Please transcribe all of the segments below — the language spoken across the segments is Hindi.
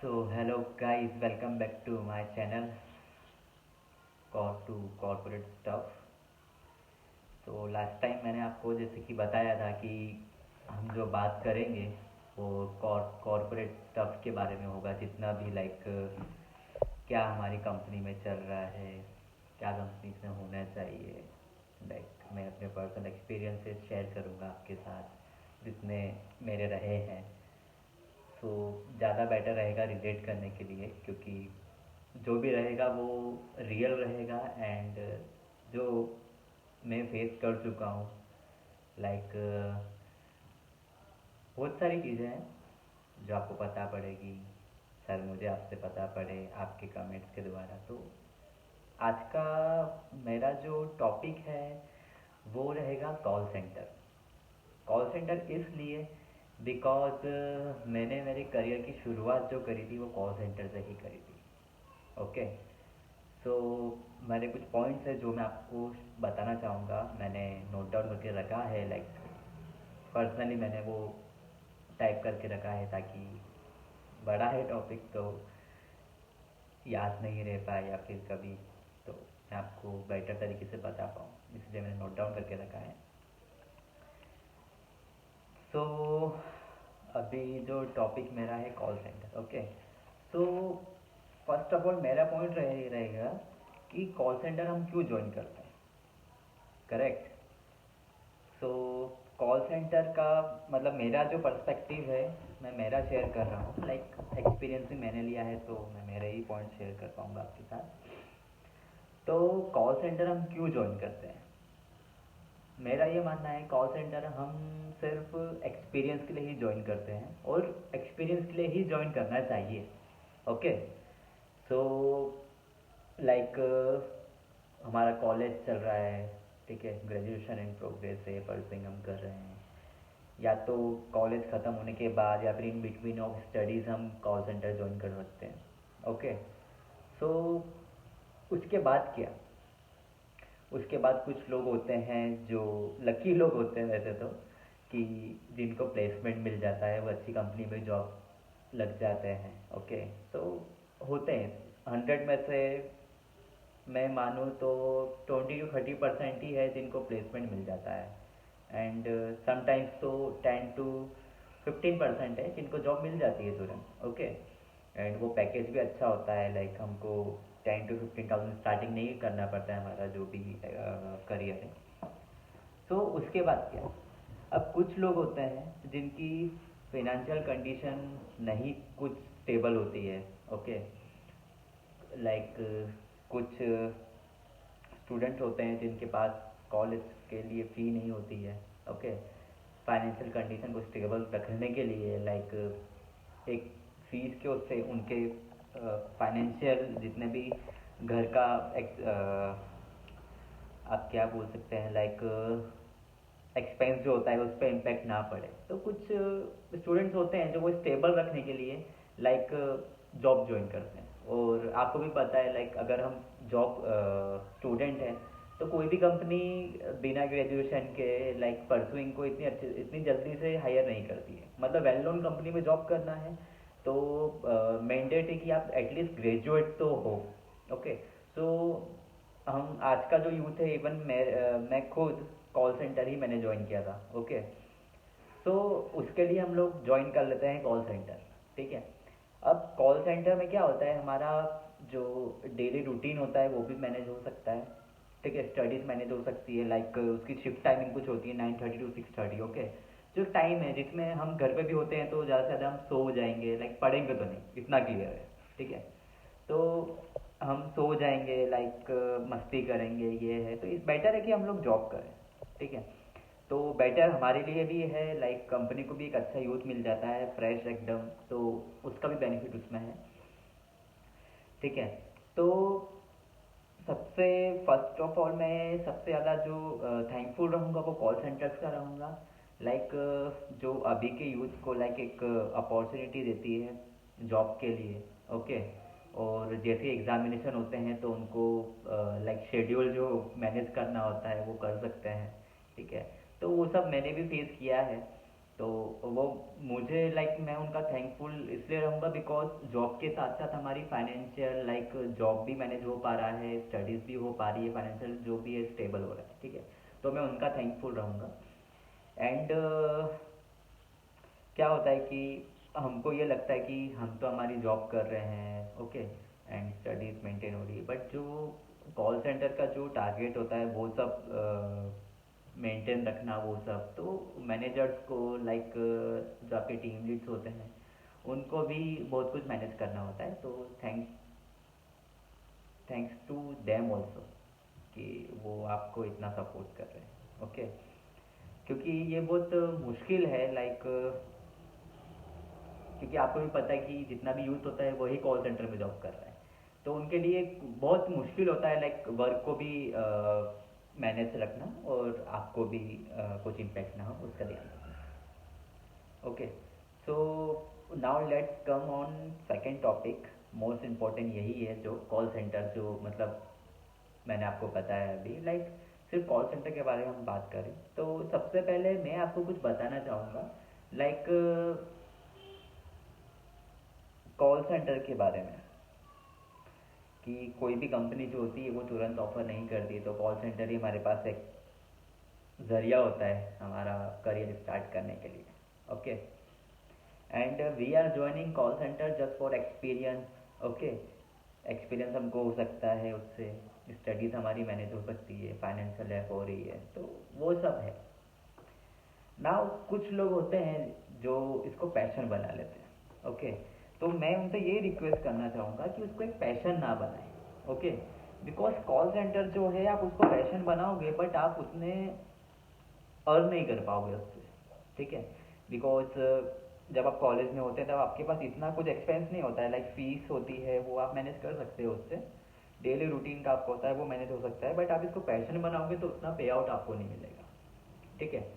So hello guys, welcome back to my channel to Corporate Stuff। तो लास्ट टाइम मैंने आपको जैसे कि बताया था कि हम जो बात करेंगे वो कॉर्पोरेट स्टफ के बारे में होगा, जितना भी लाइक क्या हमारी कंपनी में चल रहा है, क्या कंपनी में होना चाहिए। लाइक मैं अपने पर्सनल एक्सपीरियंसेस शेयर करूँगा आपके साथ जितने मेरे रहे हैं। सो ज़्यादा बेटर रहेगा रिलेट करने के लिए, क्योंकि जो भी रहेगा वो रियल रहेगा एंड जो मैं फेस कर चुका हूँ। लाइक बहुत सारी चीज़ें हैं जो आपको पता पड़ेगी, सर मुझे आपसे पता पड़े आपके कमेंट्स के द्वारा। तो आज का मेरा जो टॉपिक है वो रहेगा कॉल सेंटर। कॉल सेंटर इसलिए बिकॉज मैंने मेरे करियर की शुरुआत जो करी थी वो कॉल सेंटर से ही करी थी। ओके। सो मेरे कुछ पॉइंट्स है जो मैं आपको बताना चाहूँगा, मैंने नोट डाउन करके रखा है। लाइक पर्सनली मैंने वो टाइप करके रखा है ताकि बड़ा है टॉपिक तो याद नहीं रह पाए या फिर कभी तो मैं आपको बेटर तरीके से बता पाऊँ, इसलिए मैंने नोट डाउन करके रखा है। सो अभी जो टॉपिक मेरा है call centre. Okay. So first of all मेरा पॉइंट रहेगा कि कॉल सेंटर हम क्यों ज्वाइन करते हैं। करेक्ट। सो कॉल सेंटर का मतलब मेरा जो पर्सपेक्टिव है मैं मेरा शेयर कर रहा हूँ। लाइक एक्सपीरियंस भी मैंने लिया है तो मैं मेरे ही पॉइंट शेयर कर पाऊँगा आपके साथ। तो कॉल सेंटर हम क्यों ज्वाइन करते हैं, मेरा ये मानना है कॉल सेंटर हम सिर्फ एक्सपीरियंस के लिए ही ज्वाइन करते हैं और एक्सपीरियंस के लिए ही ज्वाइन करना चाहिए। ओके। सो लाइक हमारा कॉलेज चल रहा है, ठीक है, ग्रेजुएशन इन प्रोग्रेस है, परसिंग हम कर रहे हैं, या तो कॉलेज ख़त्म होने के बाद या फिर इन बिटवीन ऑफ स्टडीज़ हम कॉल सेंटर ज्वाइन कर सकते हैं। ओके। सो उसके बाद क्या, उसके बाद कुछ लोग होते हैं जो लकी लोग होते हैं वैसे तो, कि जिनको प्लेसमेंट मिल जाता है, वो अच्छी कंपनी में जॉब लग जाते हैं। ओके। तो होते हैं 100 में से मैं मानूँ तो 20 to 30% ही है जिनको प्लेसमेंट मिल जाता है एंड समटाइम्स तो 10 to 15% है जिनको जॉब मिल जाती है तुरंत। ओके। एंड वो पैकेज भी अच्छा होता है, लाइक हमको 10 to 15,000 स्टार्टिंग नहीं करना पड़ता है हमारा जो भी करियर है। तो उसके बाद क्या, अब कुछ लोग होते हैं जिनकी फिनेंशियल कंडीशन नहीं कुछ स्टेबल होती है। ओके। लाइक कुछ स्टूडेंट्स होते हैं जिनके पास कॉलेज के लिए फ़ी नहीं होती है। ओके। फाइनेंशियल कंडीशन को स्टेबल रखने के लिए लाइक एक फीस के उससे उनके फाइनेंशियल जितने भी घर का आप क्या बोल सकते हैं, लाइक एक्सपेंस जो होता है उस पर इम्पेक्ट ना पड़े। तो कुछ स्टूडेंट्स होते हैं जो वो स्टेबल रखने के लिए लाइक जॉब ज्वाइन करते हैं। और आपको भी पता है लाइक अगर हम जॉब स्टूडेंट हैं तो कोई भी कंपनी बिना ग्रेजुएशन के लाइक परसुइंग को इतनी जल्दी से हायर नहीं करती है। मतलब वेल नोन कंपनी में जॉब करना है तो मैंडेट है कि आप एटलीस्ट ग्रेजुएट तो हो। ओके। सो हम आज का जो यूथ है, इवन मैं खुद कॉल सेंटर ही मैंने ज्वाइन किया था। ओके। सो उसके लिए हम लोग ज्वाइन कर लेते हैं कॉल सेंटर, ठीक है। अब कॉल सेंटर में क्या होता है, हमारा जो डेली रूटीन होता है वो भी मैनेज हो सकता है, ठीक है। स्टडीज़ मैनेज हो सकती है, लाइक उसकी शिफ्ट टाइमिंग कुछ होती है 9:30 to 6:30। ओके। जो टाइम है जिसमें हम घर पे भी होते हैं तो ज़्यादा से ज़्यादा हम सो जाएंगे, लाइक पढ़ेंगे तो नहीं, इतना क्लियर है, ठीक है। तो हम सो जाएंगे, लाइक मस्ती करेंगे, ये है। तो इस बेटर है कि हम लोग जॉब करें, ठीक है। तो बेटर हमारे लिए भी है, लाइक कंपनी को भी एक अच्छा यूथ मिल जाता है फ्रेश एकदम, तो उसका भी बेनिफिट उसमें है, ठीक है। तो सबसे फर्स्ट ऑफ ऑल मैं सबसे ज़्यादा जो थैंकफुल रहूँगा वो कॉल सेंटर्स का रहूँगा। लाइक जो अभी के यूथ को लाइक एक अपॉर्चुनिटी देती है जॉब के लिए। ओके। और जैसे एग्जामिनेशन होते हैं तो उनको लाइक शेड्यूल जो मैनेज करना होता है वो कर सकते हैं, ठीक है। तो वो सब मैंने भी फेस किया है। तो वो मुझे लाइक मैं उनका थैंकफुल इसलिए रहूँगा बिकॉज जॉब के साथ साथ हमारी फाइनेंशियल लाइक जॉब भी मैनेज हो पा रहा है, स्टडीज़ भी हो पा रही है, फाइनेंशियल जो भी है स्टेबल हो रहा है, ठीक है। तो मैं उनका थैंकफुल रहूँगा। एंड क्या होता है कि हमको ये लगता है कि हम तो हमारी जॉब कर रहे हैं, ओके, एंड स्टडीज़ मेंटेन हो रही है, बट जो कॉल सेंटर का जो टारगेट होता है वो सब मेंटेन रखना, वो सब तो मैनेजर्स को लाइक जो आपके टीम लीड्स होते हैं उनको भी बहुत कुछ मैनेज करना होता है। तो थैंक्स टू देम ऑल्सो कि वो आपको इतना सपोर्ट कर रहे हैं, ओके। क्योंकि ये बहुत मुश्किल है लाइक, क्योंकि आपको भी पता है कि जितना भी यूथ होता है वही कॉल सेंटर में जॉब कर रहा है, तो उनके लिए बहुत मुश्किल होता है लाइक वर्क को भी मैनेज रखना और आपको भी कुछ इम्पैक्ट ना हो उसका ध्यान रखना। Okay, so now let's come on second topic. Most important यही है जो कॉल सेंटर जो मतलब मैंने आपको बताया अभी, लाइक सिर्फ कॉल सेंटर के बारे में हम बात करें तो सबसे पहले मैं आपको कुछ बताना चाहूँगा लाइक कॉल सेंटर के बारे में, कि कोई भी कंपनी जो होती है वो तुरंत ऑफर नहीं करती, तो कॉल सेंटर ही हमारे पास एक ज़रिया होता है हमारा करियर स्टार्ट करने के लिए, okay. And we are joining call centre just for experience, okay. Experience हमको हो सकता है उससे, स्टडीज़ हमारी मैनेज हो सकती है, फाइनेंशियल हेल्प हो रही है, तो वो सब है। नाउ कुछ लोग होते हैं जो इसको पैशन बना लेते हैं, ओके। तो मैं उनसे ये रिक्वेस्ट करना चाहूँगा कि उसको एक पैशन ना बनाएं, ओके। बिकॉज कॉल सेंटर जो है आप उसको पैशन बनाओगे बट आप उतने अर्न नहीं कर पाओगे उससे, ठीक है। बिकॉज जब आप कॉलेज में होते हैं तब आपके पास इतना कुछ एक्सपेंस नहीं होता है, लाइक फीस होती है वो आप मैनेज कर सकते हो उससे, डेली रूटीन का आपको होता है वो मैनेज हो सकता है, बट आप इसको पैशन बनाओगे तो उतना पे आउट आपको नहीं मिलेगा, ठीक है।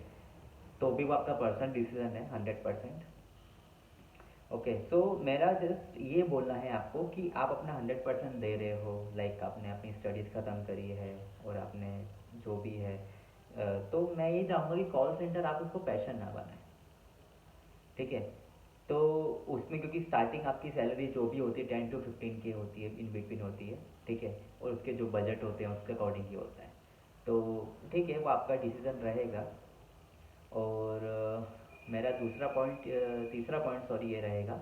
तो भी वो आपका पर्सनल डिसीजन है 100%। ओके, सो मेरा जस्ट ये बोलना है आपको कि आप अपना 100% दे रहे हो, लाइक आपने अपनी स्टडीज़ ख़त्म करी है और आपने जो भी है तो मैं ये चाहूँगा कि कॉल सेंटर आप उसको पैशन ना बनाएं, ठीक है। तो उसमें क्योंकि स्टार्टिंग आपकी सैलरी जो भी होती है 10 to 15 के होती है, इन बिटवीन होती है, ठीक है। और उसके जो बजट होते हैं उसके अकॉर्डिंग ही होता है, तो ठीक है वो आपका डिसीज़न रहेगा। और मेरा दूसरा पॉइंट, तीसरा पॉइंट सॉरी, ये रहेगा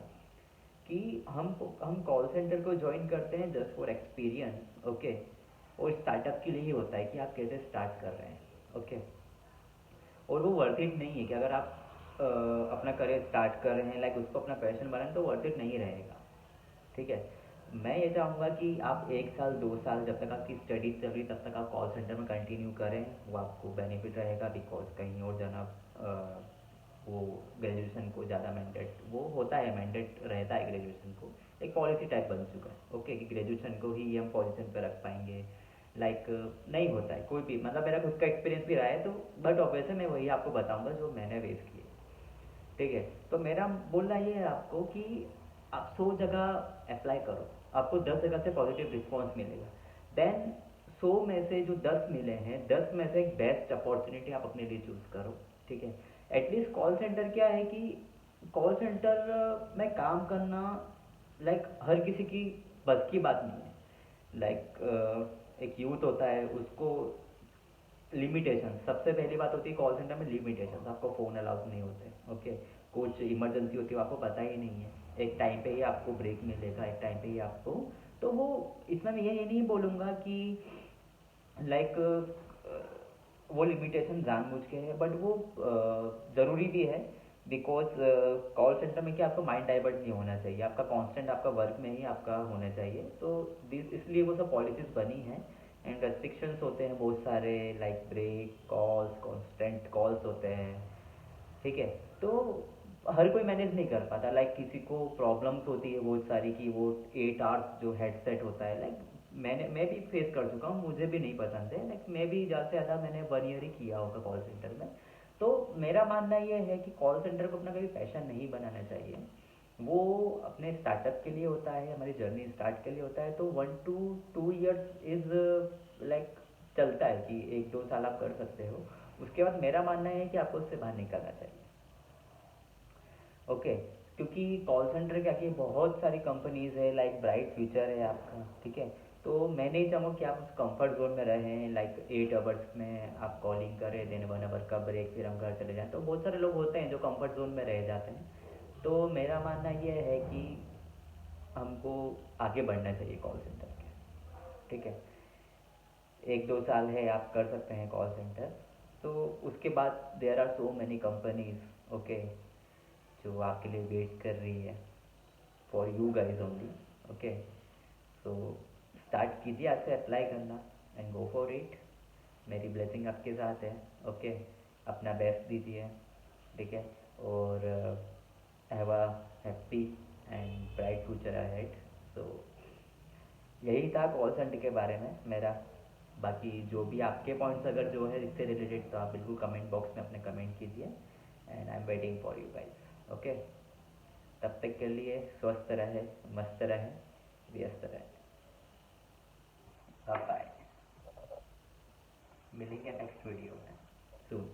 कि हम कॉल सेंटर को ज्वाइन करते हैं जस्ट फॉर एक्सपीरियंस, ओके। और स्टार्टअप के लिए ही होता है कि आप कैसे स्टार्ट कर रहे हैं, ओके। और वो वर्थ इट नहीं है कि अगर आप अपना करियर स्टार्ट कर रहे हैं लाइक उसको अपना पैशन बनाएं तो वर्थ इट नहीं रहेगा, ठीक है। मैं ये चाहूँगा कि आप 1 साल 2 साल जब तक आपकी स्टडीज चल रही तब तक आप कॉल सेंटर में कंटिन्यू करें, वो आपको बेनिफिट रहेगा। बिकॉज कहीं और जाना वो ग्रेजुएशन को ज़्यादा मैंडेट वो होता है, मैंडेट रहता है ग्रेजुएशन को, एक पॉलिसी टाइप बन चुका है, ओके, कि ग्रेजुएशन को ही हम पोजीशन पे रख पाएंगे, लाइक नहीं होता है कोई भी, मतलब मेरा खुद का एक्सपीरियंस भी रहा है, तो बट ऑब्वियसली मैं वही आपको बताऊंगा जो मैंने फेस किए, ठीक है। तो मेरा बोलना ये है आपको कि आप 100 जगह अप्लाई करो, आपको 10 जगह से पॉजिटिव रिस्पॉन्स मिलेगा, देन 100 में से जो 10 मिले हैं 10 में से एक बेस्ट अपॉर्चुनिटी आप अपने लिए चूज़ करो, ठीक है। एटलीस्ट कॉल सेंटर क्या है कि कॉल सेंटर में काम करना लाइक हर किसी की बस की बात नहीं है, लाइक एक यूथ होता है उसको लिमिटेशन, सबसे पहली बात होती है कॉल सेंटर में लिमिटेशन, आपको फ़ोन अलाउड नहीं होते, ओके। कुछ इमरजेंसी होती है वो आपको पता ही नहीं है, एक टाइम पे ही आपको ब्रेक मिलेगा, एक टाइम पे ही आपको, तो वो इसमें मैं ये नहीं बोलूँगा कि लाइक वो लिमिटेशन जानबूझ के है, बट वो ज़रूरी भी है। बिकॉज कॉल सेंटर में क्या आपको माइंड डाइवर्ट नहीं होना चाहिए, आपका कांस्टेंट आपका वर्क में ही आपका होना चाहिए, तो इसलिए वो सब पॉलिसीज़ बनी हैं। एंड रेस्ट्रिक्शंस होते हैं बहुत सारे, like break calls, constant calls होते हैं, ठीक है। तो हर कोई मैनेज नहीं कर पाता, लाइक किसी को प्रॉब्लम्स होती है बहुत सारी कि वो 8 आवर्स जो हेडसेट होता है, लाइक मैं भी फेस कर चुका हूँ, मुझे भी नहीं पसंद है, लाइक मैं भी ज़्यादा से ज़्यादा मैंने 1 ईयर ही किया होगा कॉल सेंटर में। तो मेरा मानना ये है कि कॉल सेंटर को अपना कभी पैशन नहीं बनाना चाहिए, वो अपने स्टार्टअप के लिए होता है, हमारी जर्नी स्टार्ट के लिए होता है, तो 1 to 2 ईयर्स इज़ लाइक चलता है कि 1 2 साल आप कर सकते हो, उसके बाद मेरा मानना है कि आपको उससे बाहर निकलना चाहिए। ओके। क्योंकि कॉल सेंटर क्या कि बहुत सारी कंपनीज है, लाइक ब्राइट फ्यूचर है आपका, ठीक है। तो मैं नहीं चाहूँगा कि आप उस कंफर्ट जोन में रहें, लाइक 8 आवर्स में आप कॉलिंग करें, देन 1 आवर का ब्रेक, फिर हम घर चले जाएं। तो बहुत सारे लोग होते हैं जो कंफर्ट जोन में रह जाते हैं। तो मेरा मानना ये है कि हमको आगे बढ़ना चाहिए कॉल सेंटर के, ठीक है। 1-2 साल है आप कर सकते हैं कॉल सेंटर। तो उसके बाद there are so many companies, okay, जो आपके लिए वेट कर रही है, for you guys only, okay. So start कीजिए आज से अप्लाई करना, एंड गो फॉर इट। मेरी ब्लेसिंग आपके साथ है, ओके। अपना बेस्ट दीजिए, ठीक है। और have a happy and bright future ahead. So यही था कॉल सेंटर के बारे में मेरा। बाकी जो भी आपके पॉइंट्स अगर जो है इससे रिलेटेड, तो आप बिल्कुल कमेंट बॉक्स में अपने कमेंट कीजिए, and I am waiting for you guys, okay. तब तक के लिए स्वस्थ रहे, मस्त रहे, व्यस्त रहे। बाय। मिलेंगे नेक्स्ट वीडियो में सून।